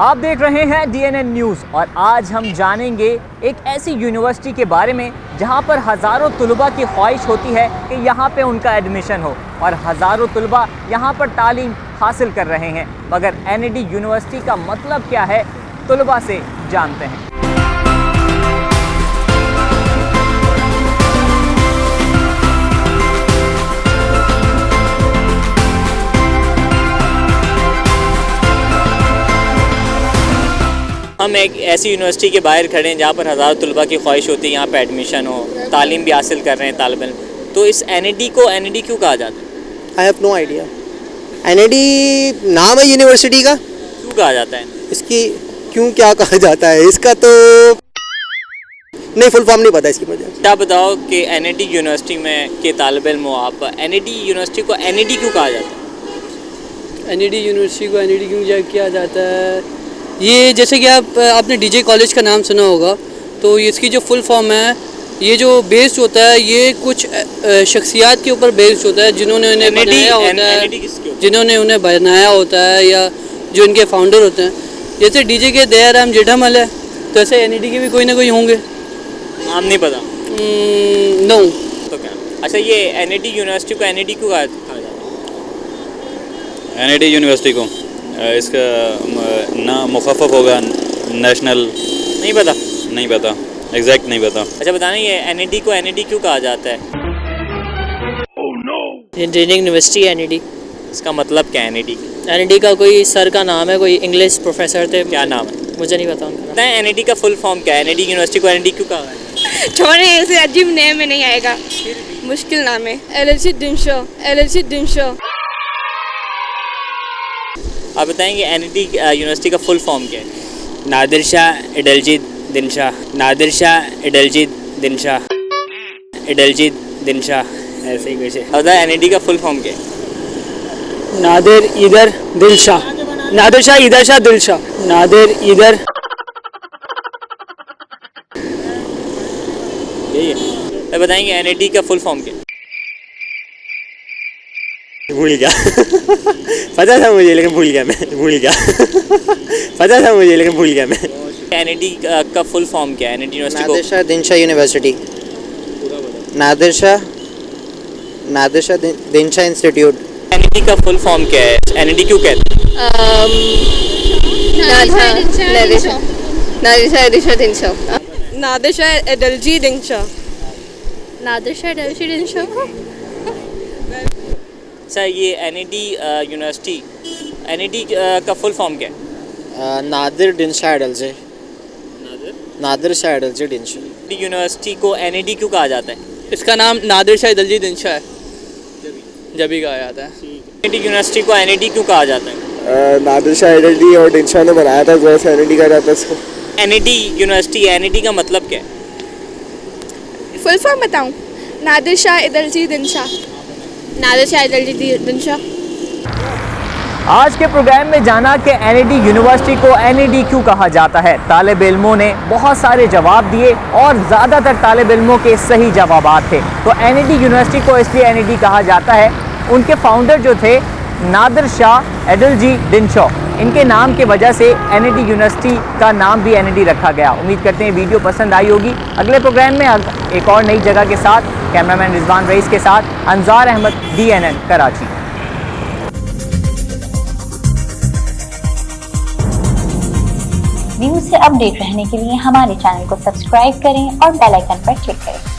आप देख रहे हैं DNN न्यूज़ और आज हम जानेंगे एक ऐसी यूनिवर्सिटी के बारे में जहां पर हज़ारों तुलबा की ख्वाहिश होती है कि यहां पे उनका एडमिशन हो और हज़ारों तुलबा यहां पर तालीम हासिल कर रहे हैं। मगर NAD यूनिवर्सिटी का मतलब क्या है, तुलबा से जानते हैं। हम एक ऐसी यूनिवर्सिटी के बाहर खड़े हैं जहाँ पर हज़ारों तुलबा की ख्वाहिश होती है यहाँ पे एडमिशन हो, तालीम भी हासिल कर रहे हैं तालिब इल्म। तो इस NAD को NAD क्यों कहा जाता है? I have no idea. NAD नाम है यूनिवर्सिटी का, क्यों कहा जाता है? इसकी क्यों क्या कहा जाता है इसका तो नहीं, फुल फॉर्म नहीं पता इसकी मुझे। क्या बताओ कि NAD यूनिवर्सिटी में के तालिब इल्म हो आप, NAD यूनिवर्सिटी को NAD क्यों कहा जाता है? NAD यूनिवर्सिटी को NAD क्यों किया जाता है? ये जैसे कि आपने DJ कॉलेज का नाम सुना होगा, तो इसकी जो फुल फॉर्म है, ये जो बेस्ड होता है, ये कुछ शख्सियात के ऊपर बेस्ड होता है जिन्होंने उन्हें बनाया होता है, जिन्होंने उन्हें बनाया होता है या जो इनके फाउंडर होते हैं। जैसे DJ के दयाराम जेठामल है, तो ऐसे NAD के भी कोई ना कोई होंगे। नाम नहीं पता? नो। तो क्या अच्छा, ये NAD यूनिवर्सिटी को NAD क्यों कहा जाता है? NAD यूनिवर्सिटी को इसका ना मुखफ़फ़ होगा नेशनल, नहीं पता? नहीं पता, एग्जैक्ट नहीं पता। अच्छा बताना, ये NAD को NAD क्यों कहा जाता है? Engineering university NAD। इसका मतलब क्या है NAD? NAD का कोई सर का नाम है, कोई इंग्लिश प्रोफेसर थे। क्या नाम है? मुझे नहीं पता उनका। पता है NAD का फुल फॉर्म क्या है? NAD यूनिवर्सिटी को NAD क्यों कहा है? छोड़े, ऐसे अजीब नेम में नहीं आएगा, मुश्किल नाम है। LLC दिनशो। आप बताएंगे NAD यूनिवर्सिटी का फुल फॉर्म क्या है? नादिर शाह इडलजी दिनशाह, ऐसे ही कुछ है। और NAD का फुल फॉर्म क्या है? नादिर इधर दिलशाह, यही है। तो बताएंगे NAD का फुल फॉर्म क्या है? भूल गया पता था मुझे लेकिन भूल गया मैं NAD का फुल फॉर्म क्या है? NAD यूनिवर्सिटी को Nadir Shah Dinshaw university, Nadir Shah Dinshaw institute. NAD का फुल फॉर्म क्या है? NAD क्यों कहते हैं? नादिर एडलजी दिनशो। अच्छा, ये NAD यूनिवर्सिटी, NAD का फुल फॉर्म क्या है? नादिर शाह एडलजी दिनशाह। यूनिवर्सिटी को NAD क्यों कहा जाता है? इसका नाम नादिर शाह इदलजी दिनशाह है, जब ही कहा जाता है। NAD यूनिवर्सिटी को NAD क्यों कहा जाता है? नादिर शाह एडलजी और दिनशाह ने बनाया था, जो से NAD कहा जाता है इसको। NAD यूनिवर्सिटी, NAD का मतलब क्या है? फुल फॉर्म बताऊं? नादिर शाह इदलजी दिनशाह। आज के प्रोग्राम में जाना कि NAD यूनिवर्सिटी को NAD क्यों कहा जाता है। तालिब इल्मों ने बहुत सारे जवाब दिए और ज़्यादातर तालिब इल्मों के सही जवाबात थे। तो NAD यूनिवर्सिटी को इसलिए NAD कहा जाता है, उनके फाउंडर जो थे नादिर शाह एडलजी दिनशो, इनके नाम की वजह से NAD यूनिवर्सिटी का नाम भी NAD रखा गया। उम्मीद करते हैं वीडियो पसंद आई होगी। अगले प्रोग्राम में एक और नई जगह के साथ, कैमरामैन रिजवान रईस के साथ अंजार अहमद, DNN कराची। न्यूज़ से अपडेट रहने के लिए हमारे चैनल को सब्सक्राइब करें और बेल आइकन पर क्लिक करें।